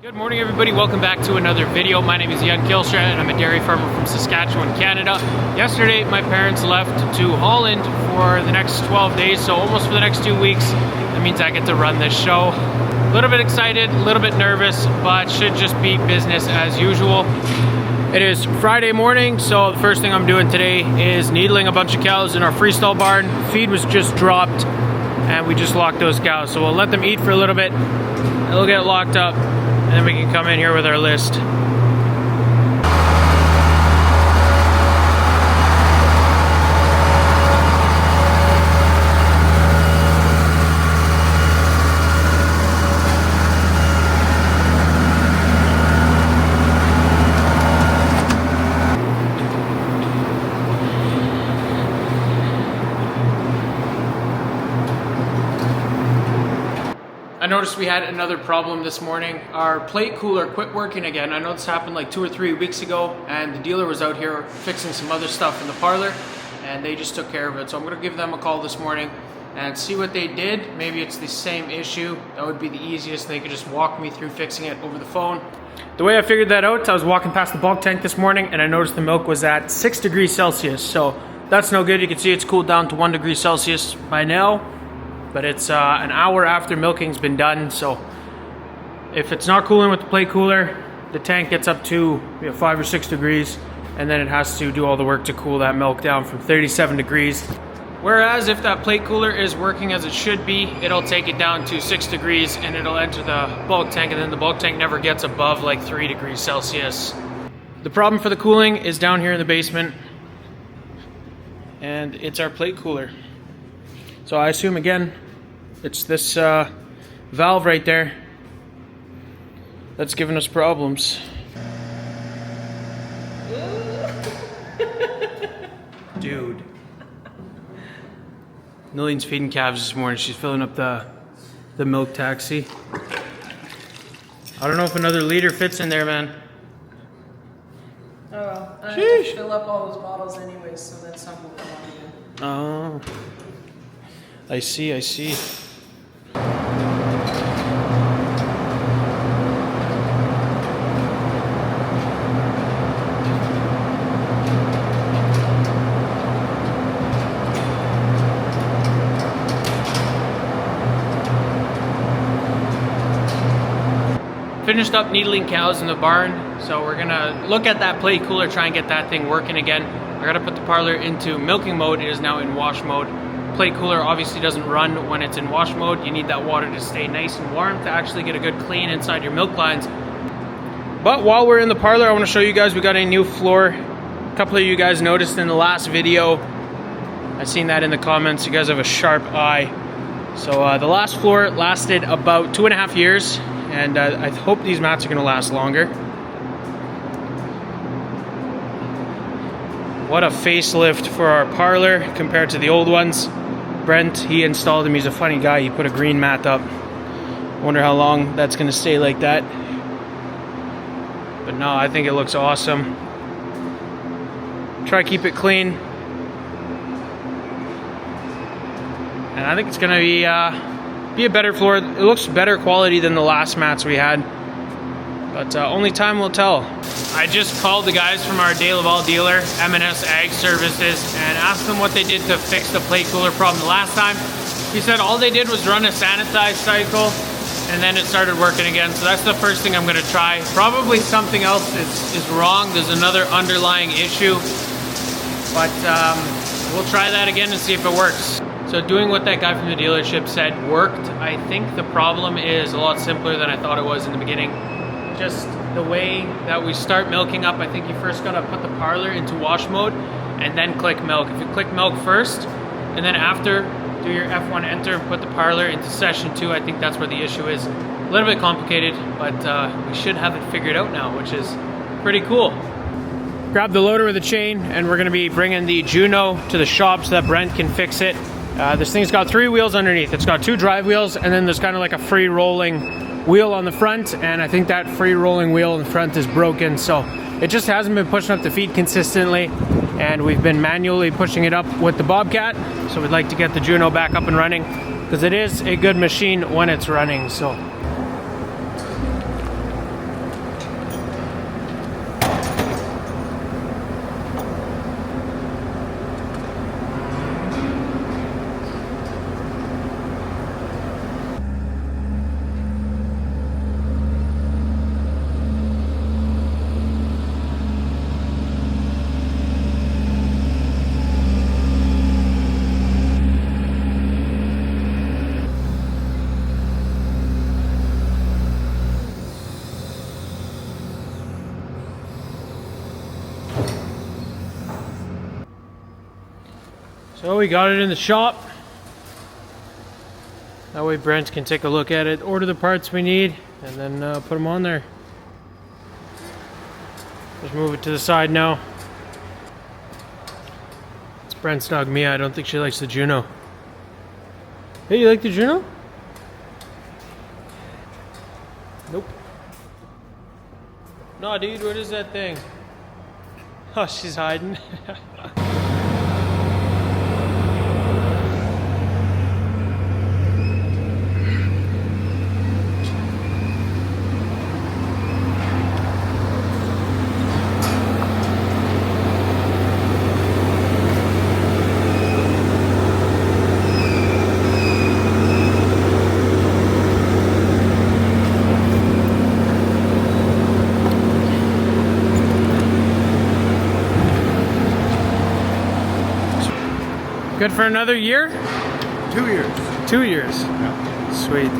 Good morning everybody, welcome back to another video. My name is Jan Kilstra and I'm a dairy farmer from Saskatchewan, Canada. Yesterday my parents left to Holland for the next 12 days, so almost for the next 2 weeks. That means I get to run this show. A little bit excited, a little bit nervous, but should just be business as usual. It is Friday morning, so the first thing I'm doing today is needling a bunch of cows in our freestall barn. Feed was just dropped and we just locked those cows, so we'll let them eat for a little bit. They'll get locked up and then we can come in here with our list. I noticed we had another problem this morning. Our plate cooler quit working again. I know this happened like 2 or 3 weeks ago, and the dealer was out here fixing some other stuff in the parlor and they just took care of it. So I'm gonna give them a call this morning and see what they did. Maybe it's the same issue. That would be the easiest. They could just walk me through fixing it over the phone. The way I figured that out, I was walking past the bulk tank this morning and I noticed the milk was at 6 degrees Celsius. So that's no good. You can see it's cooled down to 1 degree Celsius by now. But it's an hour after milking's been done, so if it's not cooling with the plate cooler, the tank gets up to 5 or 6 degrees, and then it has to do all the work to cool that milk down from 37 degrees. Whereas if that plate cooler is working as it should be, it'll take it down to 6 degrees and it'll enter the bulk tank, and then the bulk tank never gets above like 3 degrees Celsius. The problem for the cooling is down here in the basement, and it's our plate cooler. So I assume again, it's this valve right there that's giving us problems. Dude. Neline's feeding calves this morning. She's filling up the milk taxi. I don't know if another liter fits in there, man. Oh, I have to fill up all those bottles anyways, so that's some will come on again. Oh. I see. Finished up needling cows in the barn, so we're gonna look at that plate cooler, try and get that thing working again. I gotta put the parlor into milking mode. It is now in wash mode. Plate cooler obviously doesn't run when it's in wash mode. You need that water to stay nice and warm to actually get a good clean inside your milk lines. But while we're in the parlor, I want to show you guys we got a new floor. A couple of you guys noticed in the last video. I seen that in the comments. You guys have a sharp eye. So the last floor lasted about 2.5 years, and I hope these mats are going to last longer. What a facelift for our parlor compared to the old ones. Brent, he installed them. He's a funny guy. He put a green mat up. Wonder how long that's going to stay like that. But no, I think it looks awesome. Try to keep it clean. And I think it's going to be a better floor. It looks better quality than the last mats we had. But only time will tell. I just called the guys from our De Laval dealer, M&S Ag Services, and asked them what they did to fix the plate cooler problem the last time. He said all they did was run a sanitize cycle, and then it started working again. So that's the first thing I'm gonna try. Probably something else is wrong. There's another underlying issue. But we'll try that again and see if it works. So doing what that guy from the dealership said worked. I think the problem is a lot simpler than I thought it was in the beginning. Just the way that we start milking up, I think you first gotta put the parlor into wash mode and then click milk. If you click milk first and then after do your F1 enter and put the parlor into session 2, I think that's where the issue is. A little bit complicated, but we should have it figured out now, which is pretty cool. Grab the loader with the chain and we're gonna be bringing the Juno to the shop so that Brent can fix it. This thing's got 3 wheels underneath. It's got 2 drive wheels and then there's kind of like a free rolling wheel on the front, and I think that free rolling wheel in the front is broken, so it just hasn't been pushing up the feed consistently, and we've been manually pushing it up with the Bobcat. So we'd like to get the Juno back up and running because it is a good machine when it's running. So So we got it in the shop. That way Brent can take a look at it, order the parts we need, and then put them on there. Just move it to the side now. It's Brent's dog Mia. I don't think she likes the Juno. Hey, you like the Juno? Nope. No, dude, what is that thing? Oh, she's hiding. Good for another year? 2 years. 2 years. Yeah. Sweet.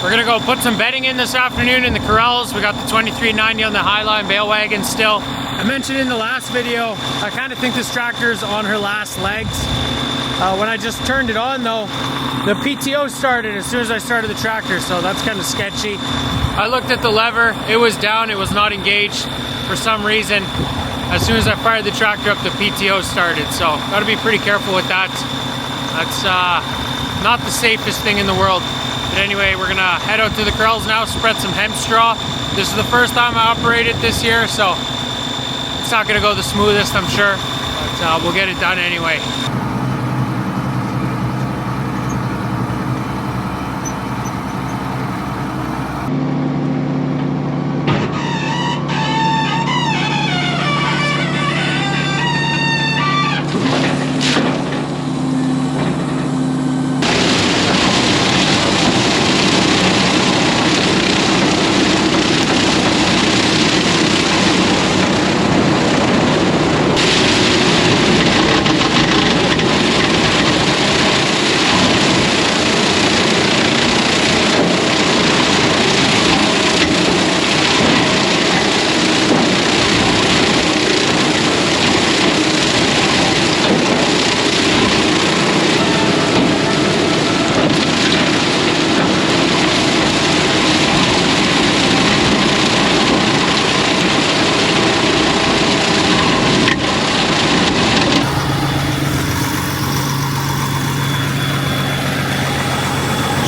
We're gonna go put some bedding in this afternoon in the corrals. We got the 2390 on the Highline bale wagon still. I mentioned in the last video, I kind of think this tractor's on her last legs. When I just turned it on though, the PTO started as soon as I started the tractor, so that's kind of sketchy. I looked at the lever, it was down, it was not engaged for some reason. As soon as I fired the tractor up, the PTO started, so gotta be pretty careful with that. That's not the safest thing in the world. But anyway, we're gonna head out to the corrals now, spread some hemp straw. This is the first time I operated this year, so it's not gonna go the smoothest, I'm sure, but we'll get it done anyway.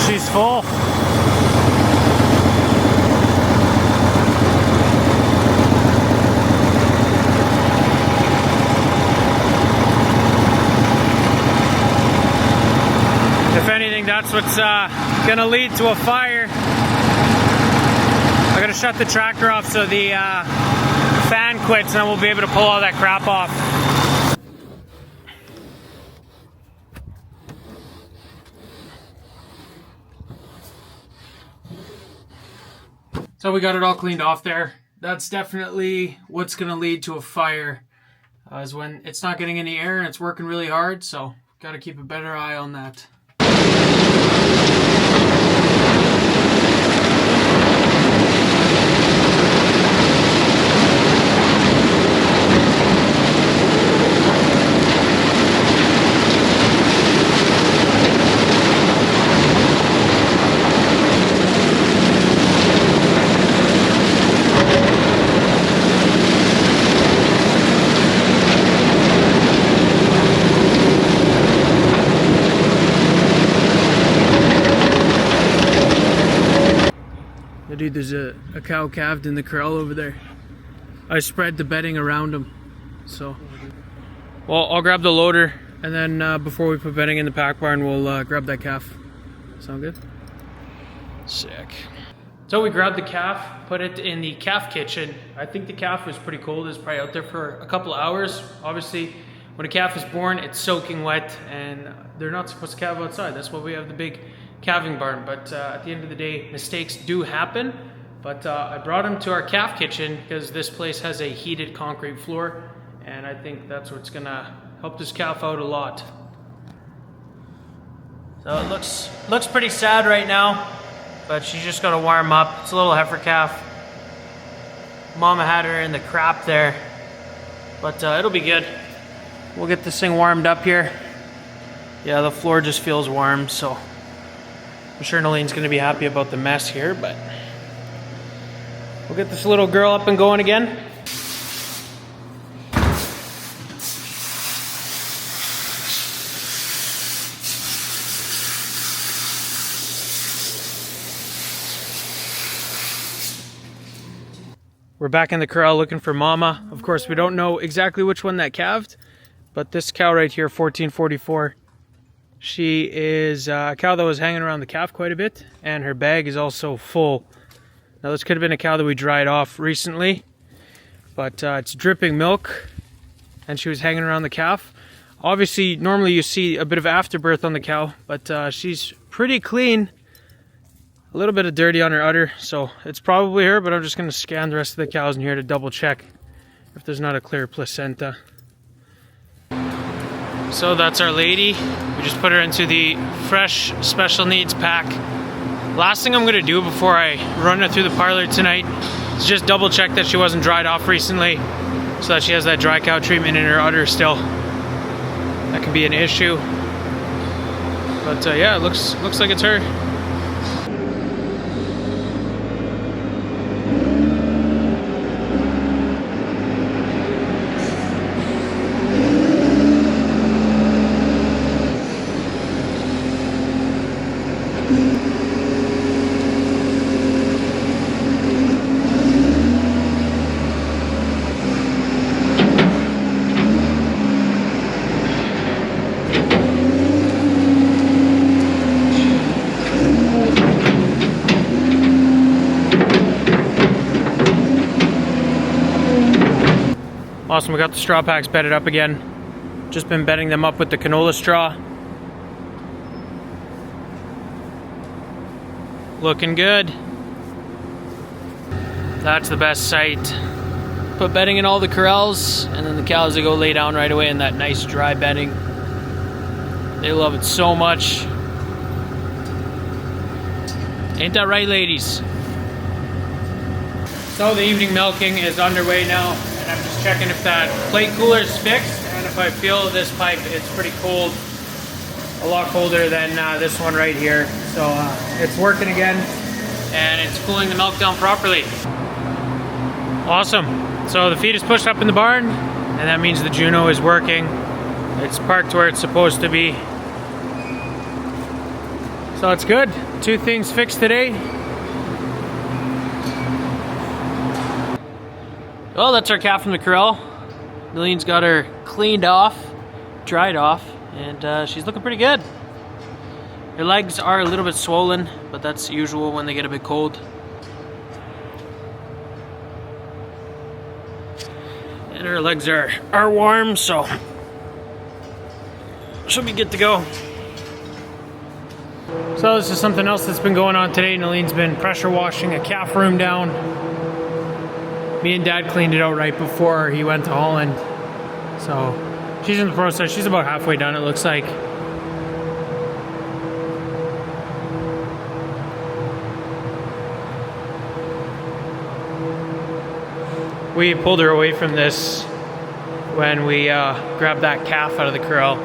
She's full. If anything, that's what's gonna lead to a fire. I gotta shut the tractor off so the fan quits, and then we'll be able to pull all that crap off. So we got it all cleaned off there. That's definitely what's gonna lead to a fire, is when it's not getting any air and it's working really hard, so gotta keep a better eye on that. Yeah, dude, there's a cow calved in the corral over there. I spread the bedding around them, so. Well, I'll grab the loader, and then before we put bedding in the pack barn, we'll grab that calf. Sound good? Sick. So we grabbed the calf, put it in the calf kitchen. I think the calf was pretty cold. It was probably out there for a couple of hours. Obviously, when a calf is born, it's soaking wet, and they're not supposed to calve outside. That's why we have the big calving barn. But at the end of the day, mistakes do happen. But I brought him to our calf kitchen because this place has a heated concrete floor, and I think that's what's gonna help this calf out a lot. So it looks pretty sad right now, but she's just gotta warm up. It's a little heifer calf. Mama had her in the crap there, but it'll be good. We'll get this thing warmed up here. Yeah, the floor just feels warm, so I'm sure Neline's gonna be happy about the mess here, but we'll get this little girl up and going again. We're back in the corral looking for Mama. Of course, we don't know exactly which one that calved, but this cow right here, 1444, she is a cow that was hanging around the calf quite a bit, and her bag is also full. Now this could have been a cow that we dried off recently, but it's dripping milk, and she was hanging around the calf. Obviously, normally you see a bit of afterbirth on the cow, but she's pretty clean. A little bit of dirty on her udder, so it's probably her, but I'm just going to scan the rest of the cows in here to double check if there's not a clear placenta. So that's our lady. We just put her into the fresh special needs pack. Last thing I'm going to do before I run her through the parlor tonight is just double check that she wasn't dried off recently, so that she has that dry cow treatment in her udder still. That could be an issue. But yeah, it looks like it's her. Awesome, we got the straw packs bedded up again. Just been bedding them up with the canola straw. Looking good. That's the best site. Put bedding in all the corrals, and then the cows, they go lay down right away in that nice dry bedding. They love it so much. Ain't that right, ladies? So the evening milking is underway now, and I'm just checking if that plate cooler is fixed, and if I feel this pipe, it's pretty cold. A lot colder than this one right here. So it's working again, and it's cooling the milk down properly. Awesome. So the feed is pushed up in the barn, and that means the Juno is working. It's parked where it's supposed to be. So it's good. 2 things fixed today. Well, that's our calf from the corral. Neline's got her cleaned off, dried off, and she's looking pretty good. Her legs are a little bit swollen, but that's usual when they get a bit cold. And her legs are warm, so she'll be good to go. So this is something else that's been going on today. Neline's been pressure washing a calf room down. Me and Dad cleaned it out right before he went to Holland. So she's in the process. She's about halfway done, it looks like. We pulled her away from this when we grabbed that calf out of the corral.